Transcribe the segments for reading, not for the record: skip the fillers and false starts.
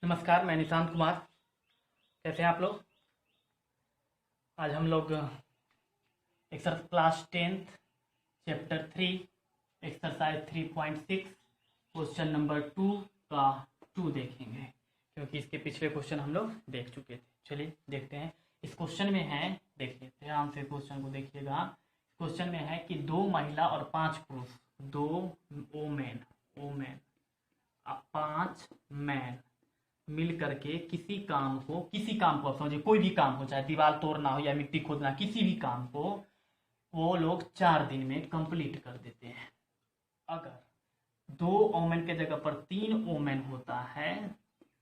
नमस्कार, मैं निशांत कुमार। कैसे हैं आप लोग? आज हम लोग exercise class 10th chapter 3 exercise 3.6 question number 2 का 2 देखेंगे, क्योंकि इसके पिछले क्वेश्चन हम लोग देख चुके थे। चलिए देखते हैं। इस क्वेश्चन में है, देखिए ध्यान से क्वेश्चन को देखिएगा। क्वेश्चन में है कि 2 महिला और 5 पुरुष, 2 ओमेन 5 मैन मिल करके किसी काम को आप समझिए, कोई भी काम हो, चाहे दीवार तोड़ना हो या मिट्टी खोदना, किसी भी काम को वो लोग 4 दिन में कंप्लीट कर देते हैं। अगर 2 ओमेन के जगह पर 3 ओमेन होता है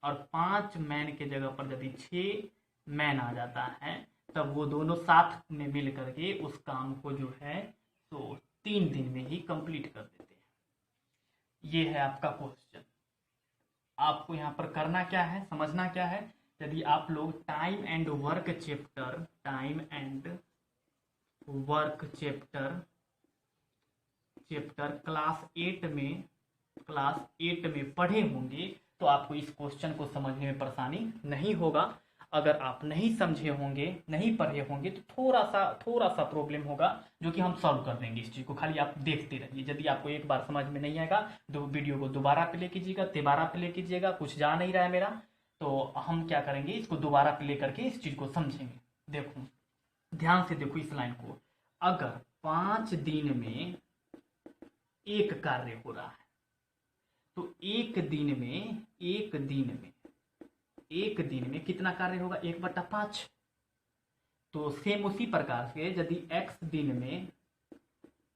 और 5 मैन के जगह पर यदि 6 मैन आ जाता है, तब वो दोनों साथ में मिल करके उस काम को जो है तो 3 दिन में ही कंप्लीट कर देते हैं। ये है आपका क्वेश्चन। आपको यहाँ पर करना क्या है, समझना क्या है। यदि आप लोग time and work chapter class 8 में पढ़े होंगे तो आपको इस क्वेश्चन को समझने में परेशानी नहीं होगा। अगर आप नहीं समझे होंगे, नहीं पढ़े होंगे, तो थोड़ा सा प्रॉब्लम होगा, जो कि हम सॉल्व कर देंगे इस चीज को। खाली आप देखते रहिए। यदि आपको एक बार समझ में नहीं आएगा तो वीडियो को दोबारा प्ले कीजिएगा, तिबारा प्ले कीजिएगा। कुछ जा नहीं रहा है मेरा, तो हम क्या करेंगे, इसको दोबारा प्ले करके इस चीज को समझेंगे। देखो, ध्यान से देखो इस लाइन को। अगर 5 दिन में एक कार्य हो रहा है तो एक दिन में कितना कार्य होगा? 1/5। तो सेम उसी प्रकार से यदि x दिन में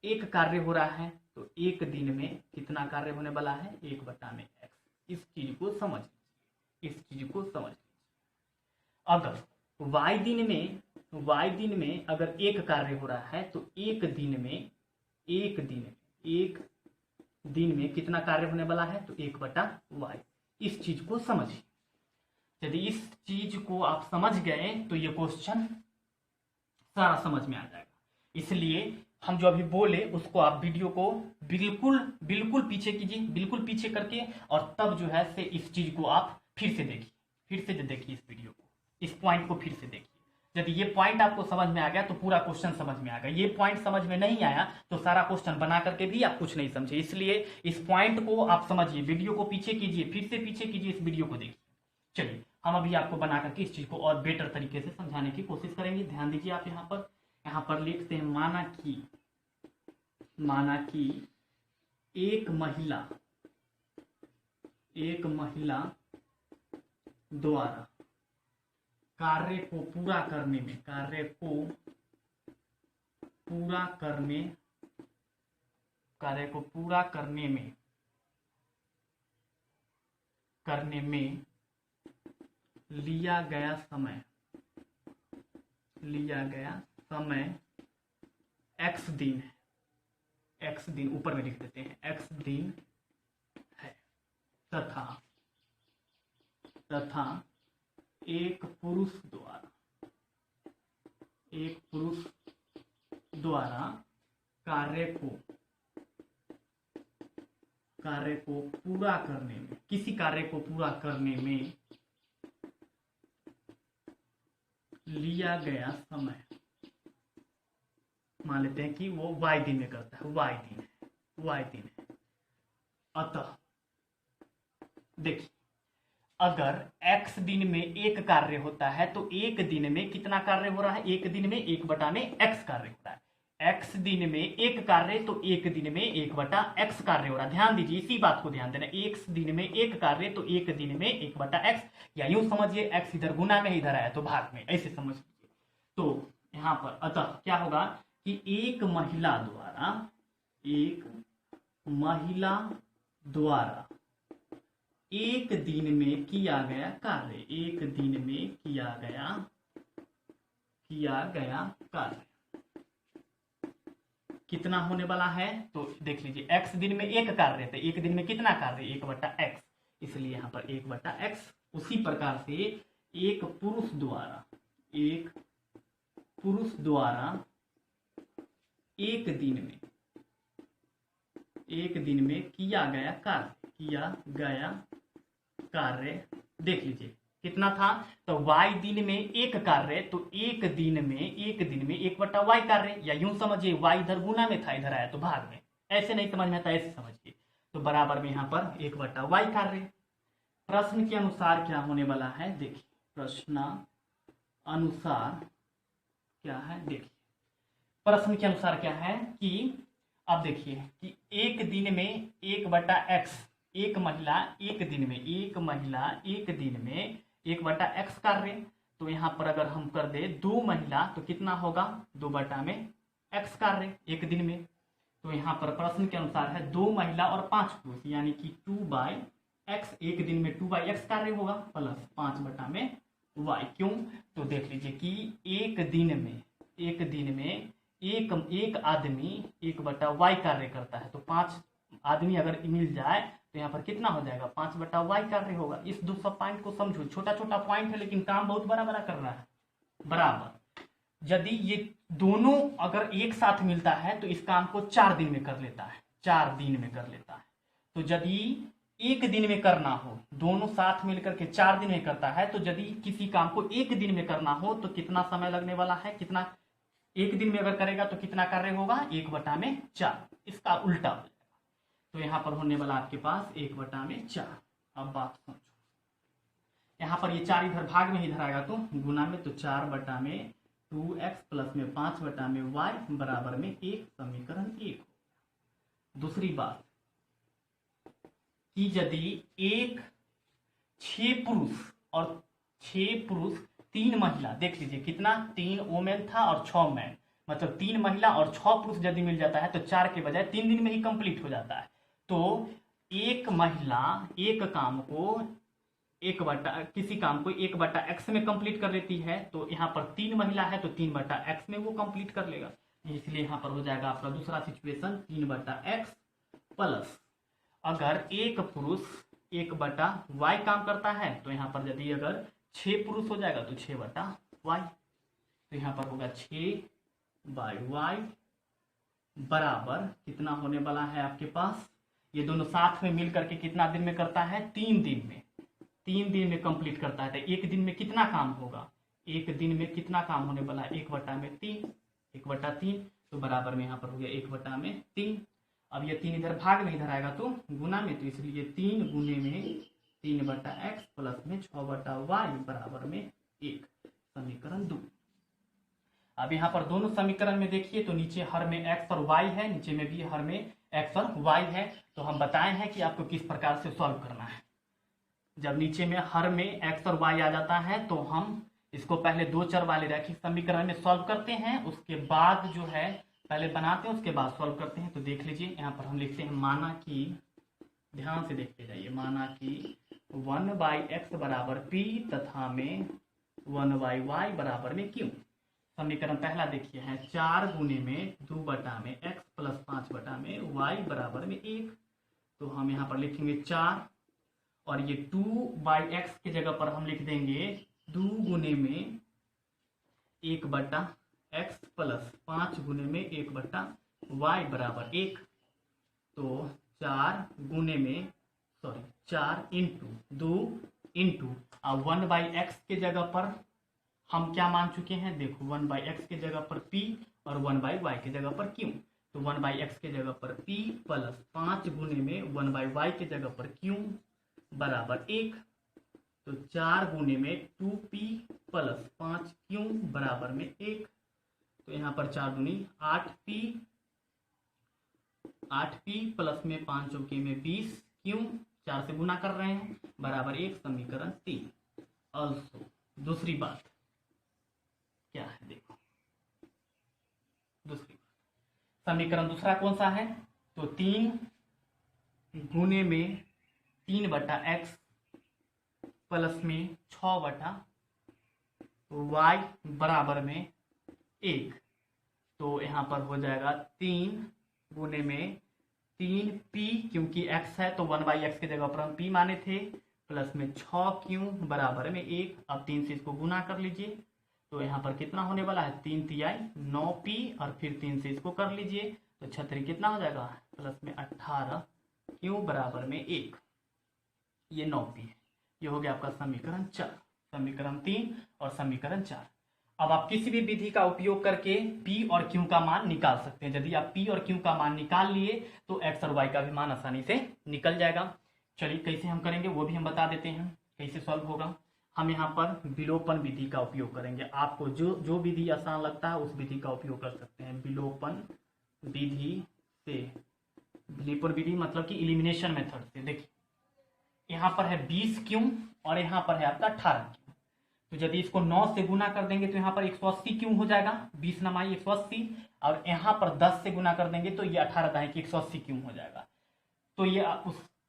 एक कार्य हो रहा है तो एक दिन में कितना कार्य होने वाला है? 1/x। इस चीज को समझ लीजिए। अगर y दिन में अगर एक कार्य हो रहा है तो एक दिन में कितना कार्य होने वाला है? तो 1/y। इस चीज को समझिए। यदि इस चीज को आप समझ गए तो ये क्वेश्चन सारा समझ में आ जाएगा। इसलिए हम जो अभी बोले उसको आप वीडियो को बिल्कुल पीछे कीजिए, बिल्कुल पीछे करके, और तब जो है से इस चीज को आप फिर से देखिए इस वीडियो को, इस पॉइंट को फिर से देखिए। यदि ये पॉइंट आपको समझ में आ गया तो पूरा क्वेश्चन समझ में आ गया। ये पॉइंट समझ में नहीं आया तो सारा क्वेश्चन बना करके भी आप कुछ नहीं समझे। इसलिए इस पॉइंट को आप समझिए, वीडियो को पीछे कीजिए, फिर से पीछे कीजिए, इस वीडियो को देखिए। चलिए हम अभी आपको बना करके इस चीज को और बेटर तरीके से समझाने की कोशिश करेंगे। ध्यान दीजिए। आप यहाँ पर लिखते हैं, माना कि एक महिला द्वारा कार्य को पूरा करने में लिया गया समय x दिन है। x दिन ऊपर में लिख देते हैं, x दिन है, तथा एक पुरुष द्वारा कार्य को पूरा करने में, किसी कार्य को पूरा करने में लिया गया समय, मान लेते हैं कि वो y दिन में करता है, y दिन है। अतः देखिए, अगर x दिन में एक कार्य होता है तो एक दिन में कितना कार्य हो रहा है? एक दिन में 1/x कार्य हो रहा है। x दिन में एक कार्य तो एक दिन में 1/x कार्य हो रहा है। ध्यान दीजिए, इसी बात को ध्यान देना। x दिन में एक कार्य तो एक दिन में 1/x, या यूं समझिए x इधर गुना में, इधर आया तो भाग में, ऐसे समझ लीजिए। तो यहाँ पर अतः क्या होगा कि एक महिला द्वारा एक दिन में किया गया कार्य, कितना होने वाला है? तो देख लीजिए, x दिन में एक कार्य है, एक दिन में कितना कार्य? 1/x, इसलिए यहाँ पर 1/x। उसी प्रकार से एक पुरुष द्वारा एक दिन में किया गया कार्य देख लीजिए कितना था, तो y दिन में एक कार्य, तो एक दिन में एक बटा y कार्य, या यूं समझिए y इधर गुना में था, इधर आया तो भाग में, ऐसे नहीं समझ में आता, ऐसे समझिए, तो बराबर में यहाँ पर एक बटा y कार्य। प्रश्न के अनुसार क्या होने वाला है, देखिए प्रश्न अनुसार क्या है, देखिए प्रश्न के अनुसार क्या है कि अब देखिए कि एक दिन में एक बटा एक्स, एक महिला एक दिन में एक बटा एक्स कार्य, तो यहाँ पर अगर हम कर दे दो महिला तो कितना होगा, दो बटा में एक्स कार्य एक दिन में। तो यहाँ पर प्रश्न के अनुसार है दो महिला और 5 पुरुष, यानी कि 2/x, एक दिन में 2/x कार्य होगा प्लस 5 बटा में y। क्यों, तो देख लीजिए कि एक दिन में एक आदमी 1 बटा y कार्य करता है, तो 5 आदमी अगर मिल जाए तो यहाँ पर कितना हो जाएगा, 5 बटा y कार्य होगा। इस दो सब पॉइंट को समझो, छोटा छोटा पॉइंट है लेकिन काम बहुत बड़ा बड़ा कर रहा है। बराबर यदि ये दोनों अगर एक साथ मिलता है तो इस काम को 4 दिन में कर लेता है, 4 दिन में कर लेता है। तो यदि एक दिन में करना हो, दोनों साथ मिलकर के 4 दिन में करता है, तो यदि किसी काम को एक दिन में करना हो तो कितना समय लगने वाला है, कितना, एक दिन में अगर करेगा तो कितना कार्य होगा, 1 बटा में 4, इसका उल्टा हो जाएगा। तो यहाँ पर होने वाला आपके पास 1 बटा में 4। अब बात समझो, यहाँ पर ये 4 इधर भाग में इधर आएगा तो गुना में, तो 4 बटा में 2x प्लस में 5 बटा में y बराबर में 1, समीकरण 1। दूसरी बात कि यदि 6 पुरुष और 6 पुरुष 3 महिला, देख लीजिए कितना, 3 वोमेन था और 6 मैन, मतलब 3 महिला और 6 पुरुष यदि मिल जाता है तो 4 के बजाय 3 दिन में ही कंप्लीट हो जाता है। तो एक महिला एक काम को किसी काम को 1 बटा x में कंप्लीट कर लेती है, तो यहाँ पर 3 महिला है तो 3 बटा x में वो कंप्लीट कर लेगा, इसलिए यहाँ पर हो जाएगा आपका दूसरा सिचुएशन 3 बटा x प्लस अगर एक पुरुष 1 बटा y काम करता है, तो यहाँ पर यदि अगर 6 पुरुष हो जाएगा तो 6 बटा y, तो यहाँ पर होगा 6/y बराबर कितना होने वाला है आपके पास, ये दोनों साथ में मिल करके कितना दिन में करता है, 3 दिन में कंप्लीट करता है। तो एक दिन में कितना काम होगा, एक दिन में कितना काम होने वाला है, 1 बटा में 3, तो बराबर में यहाँ पर हो गया 1 बटा में 3। अब ये 3 इधर भाग में इधर आएगा तो गुना में, तो इसलिए 3 गुने में 3 बटा x प्लस में 6 बटा y बराबर में 1, समीकरण 2। अब यहाँ पर दोनों समीकरण में देखिए तो नीचे हर में x और y है, नीचे में भी हर में x और y है। तो हम बताए हैं कि आपको किस प्रकार से सॉल्व करना है। जब नीचे में हर में x और y आ जाता है तो हम इसको पहले 2 चर वाले रैखिक समीकरण में सॉल्व करते हैं, उसके बाद जो है पहले बनाते हैं उसके बाद सॉल्व करते हैं। तो देख लीजिए यहाँ पर हम लिखते हैं, माना कि, ध्यान से देखते जाइए, माना कि 1/x बराबर p तथा में 1/y बराबर में q। समीकरण पहला देखिए है 4 गुने में 2 बटा में x प्लस 5 बटा में y बराबर में 1। तो हम यहाँ पर लिखेंगे 4 और ये 2/x की जगह पर हम लिख देंगे 2 गुने में 1 बटा x प्लस 5 गुने में 1 बटा y बराबर 1। तो 4 इंटू 2 इंटू 1/x के जगह पर हम क्या मान चुके हैं, देखो 1/x के जगह पर p और 1/y के जगह पर q। तो 1/x के जगह पर p प्लस 5 गुने में 1/y के जगह पर q बराबर 1। तो 4 गुने में 2p प्लस 5q बराबर में 1। तो यहाँ पर 4 दूनी 8p प्लस में 5 चौके में 20q, 4 से गुना कर रहे हैं, बराबर 1, समीकरण 3। ऑल्सो दूसरी बात क्या है, देखो दूसरी समीकरण दूसरा कौन सा है, तो 3 गुने में 3 बटा x प्लस में 6 बटा y बराबर में 1। तो यहाँ पर हो जाएगा 3 गुने में 3p, क्योंकि x है तो 1/x की जगह पर हम p माने थे, प्लस में 6q बराबर में 1। अब 3 से इसको गुना कर लीजिए, तो यहाँ पर कितना होने वाला है, 3 तिहाई 9p और फिर 3 से इसको कर लीजिए, तो 36 कितना हो जाएगा, प्लस में 18q बराबर में 1। ये 9p है। ये हो गया आपका समीकरण 4, समीकरण 3 और समीकरण 4। अब आप किसी भी विधि का उपयोग करके P और Q का मान निकाल सकते हैं। यदि आप P और Q का मान निकाल लिए तो X और Y का भी मान आसानी से निकल जाएगा। चलिए कैसे हम करेंगे वो भी हम बता देते हैं, कैसे सॉल्व होगा। हम यहाँ पर विलोपन विधि का उपयोग करेंगे। आपको जो विधि आसान लगता है उस विधि का उपयोग कर सकते हैं। विलोपन विधि से, विलोपन विधि मतलब कि इलिमिनेशन मेथड से। देखिए यहाँ पर है 20 क्यों और यहाँ पर है आपका 18 क्यों। तो यदि इसको 9 से गुना कर देंगे तो यहाँ पर 180 क्यों हो जाएगा, 20 9 180, और यहाँ पर 10 से गुना कर देंगे तो ये 18 दाएं कि 180 क्यों हो जाएगा। तो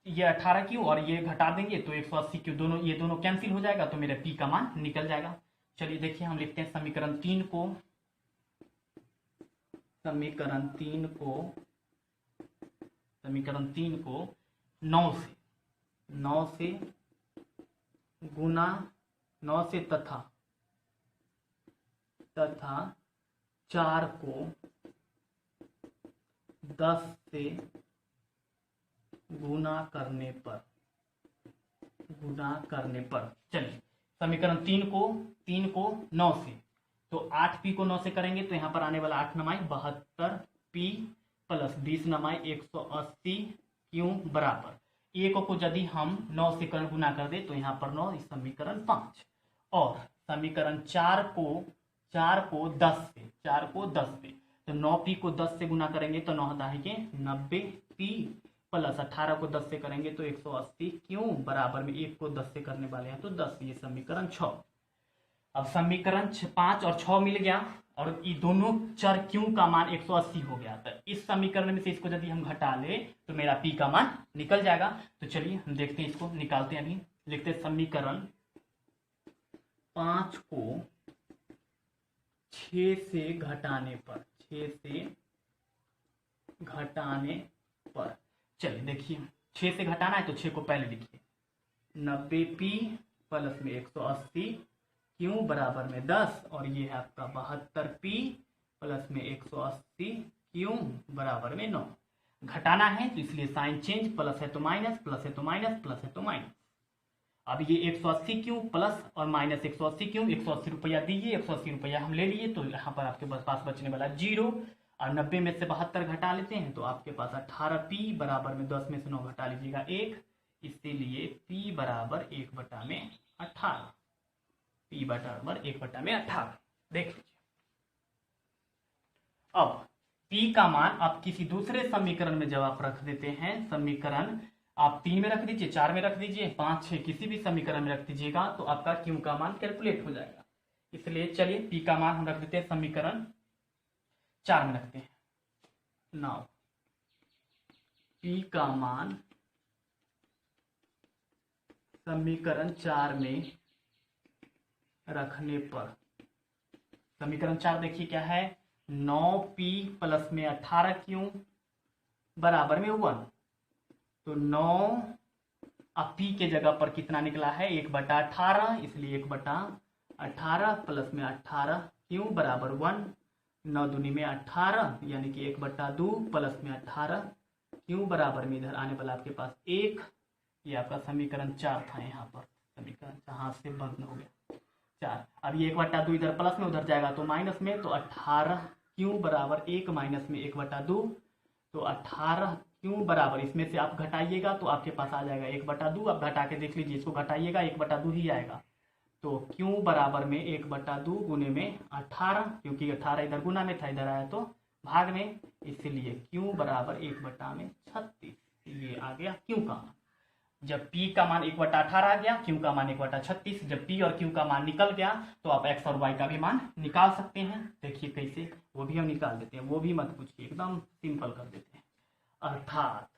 ये 18 क्यों और ये घटा देंगे तो 180 क्यों, ये दोनों कैंसिल हो जाएगा, तो मेरा P का मान निकल जाएगा। चलिए देखिए हम लिखते हैं समीकरण 3 को, समीकरण 3 को 9 से गुना, 9 से तथा 4 को 10 से गुना करने पर, चलिए समीकरण 3 को 9 से, तो 8P को 9 से करेंगे तो यहाँ पर आने वाला 8 9 72P प्लस 20 9 180 क्यों बराबर, एक को यदि हम 9 से गुना कर दे तो यहाँ पर 9, इस समीकरण 5। और समीकरण 4 को 10 से, तो 9P को 10 से गुना करेंगे तो 9 दाएं के 90P प्लस 18 को 10 से करेंगे तो 180 क्यों बराबर में 1 को 10 से करने वाले हैं तो 10, ये समीकरण 6। अब समीकरण 5 और 6 मिल गया और ये दोनों चर क्यों का मान 180 हो गया। तो इस समीकरण में से इसको यदि हम घटा ले तो मेरा P का मान निकल जाएगा। तो चलिए हम देखते हैं, इसको निकालते हैं। अभी लिखते हैं समीकरण 5 को 6 से घटाने पर, चलिए देखिए 6 से घटाना है तो 6 को पहले लिखिए, 90P प्लस में 180 क्यों बराबर में 10, और ये है आपका 72P प्लस में 180 क्यों बराबर में 9। घटाना है तो इसलिए साइन चेंज, प्लस है तो माइनस, प्लस है तो माइनस, प्लस है तो माइनस। अब ये 180 क्यों प्लस और माइनस 180 क्यों, 180 रुपया दीजिए, 180 रुपया हम ले लिए, तो यहाँ पर आपके पास बचने वाला 0, और 90 में से 72 घटा लेते हैं तो आपके पास 18P बराबर में 10 में से 9 घटा लीजिएगा 1, इसीलिए P बराबर 1/18, P बराबर 1/18। देख लीजिए। अब P का मान आप किसी दूसरे समीकरण में जब आप रख देते हैं, समीकरण आप 3 में रख दीजिए, 4 में रख दीजिए, 5 6 किसी भी समीकरण में रख दीजिएगा तो आपका Q का मान कैलकुलेट हो जाएगा। इसलिए चलिए P का मान हम रख देते हैं समीकरण 4 में रखते हैं। नाउ P का मान समीकरण 4 में रखने पर, समीकरण 4 देखिए क्या है, 9P प्लस में 18 क्यों बराबर में 1, तो 9 अब P के जगह पर कितना निकला है 1/18, इसलिए 1/18 प्लस में 18 क्यों बराबर 1, 9 दूनी में 18 यानी कि 1/2 प्लस में 18 क्यों बराबर में इधर आने वाला आपके पास 1। ये आपका समीकरण 4 था, यहाँ पर समीकरण हाथ से बंद हो गया 4। अब ये 1/2 इधर प्लस में उधर जाएगा तो माइनस में, तो 18 क्यों बराबर 1 माइनस में 1/2, तो 18 क्यों बराबर, इसमें से आप घटाइएगा तो आपके पास आ जाएगा 1/2। आप घटा के देख लीजिए, इसको घटाइएगा 1/2 ही आएगा, तो क्यों बराबर में 1/2 गुने में 18, क्योंकि 18 इधर गुना में था, इधर आया तो भाग में, इसलिए क्यों बराबर 1/36। ये आ गया क्यों का मान। जब P का मान 1/18 आ गया, Q का मान 1/36, जब P और Q का मान निकल गया तो आप X और Y का भी मान निकाल सकते हैं। देखिए कैसे, वो भी हम निकाल देते हैं, वो भी मत पूछिए, एकदम सिंपल कर देते हैं। अर्थात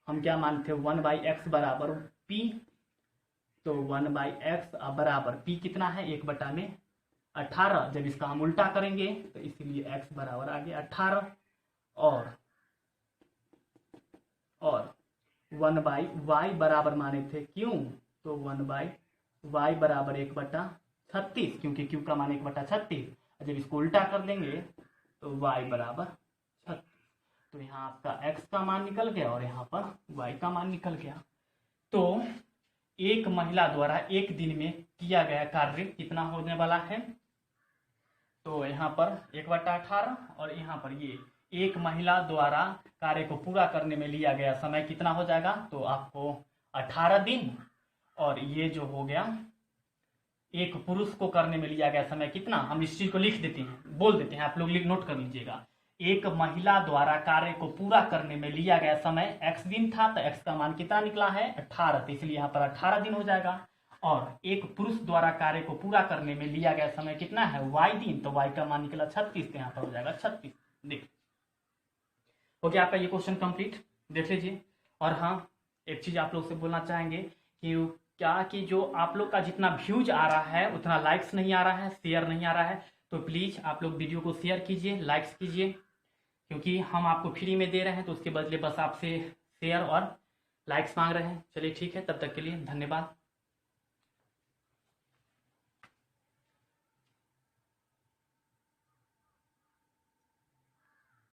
हम क्या मानते हैं 1/x बराबर P, तो 1/x बराबर P कितना है 1/18। जब इसका हम उल्टा करेंगे तो इसीलिए x बराबर आ गया 18, और 1/y बराबर माने थे क्यों, तो 1/y बराबर 1/36, क्योंकि Q का मान 1/36। जब इसको उल्टा कर देंगे तो y बराबर 36। तो यहाँ आपका x का मान निकल गया और यहाँ पर y का मान निकल गया। तो एक महिला द्वारा एक दिन में किया गया कार्य कितना होने वाला है, तो यहाँ पर 1/18 और यहाँ पर ये एक महिला द्वारा कार्य को पूरा करने में लिया गया समय कितना हो जाएगा, तो आपको 18 दिन, और ये जो हो गया एक पुरुष को करने में लिया गया समय कितना, हम इस चीज को लिख देते हैं, बोल देते हैं, आप लोग नोट कर लीजिएगा। एक महिला द्वारा कार्य को पूरा करने में लिया गया समय x दिन था, तो x का मान कितना निकला है 18, तो इसलिए यहाँ पर 18 दिन हो जाएगा। और एक पुरुष द्वारा कार्य को पूरा करने में लिया गया समय कितना है y दिन, तो y का मान निकला 36, तो यहाँ पर हो जाएगा 36। देख हो गया आपका ये क्वेश्चन कंप्लीट, देख लीजिए। और हाँ, एक चीज आप लोग से बोलना चाहेंगे कि क्या कि जो आप लोग का जितना व्यूज आ रहा है उतना लाइक्स नहीं आ रहा है, शेयर नहीं आ रहा है, तो प्लीज आप लोग वीडियो को शेयर कीजिए, लाइक्स कीजिए, क्योंकि हम आपको फ्री में दे रहे हैं, तो उसके बदले बस आपसे शेयर और लाइक्स मांग रहे हैं। चलिए ठीक है, तब तक के लिए धन्यवाद।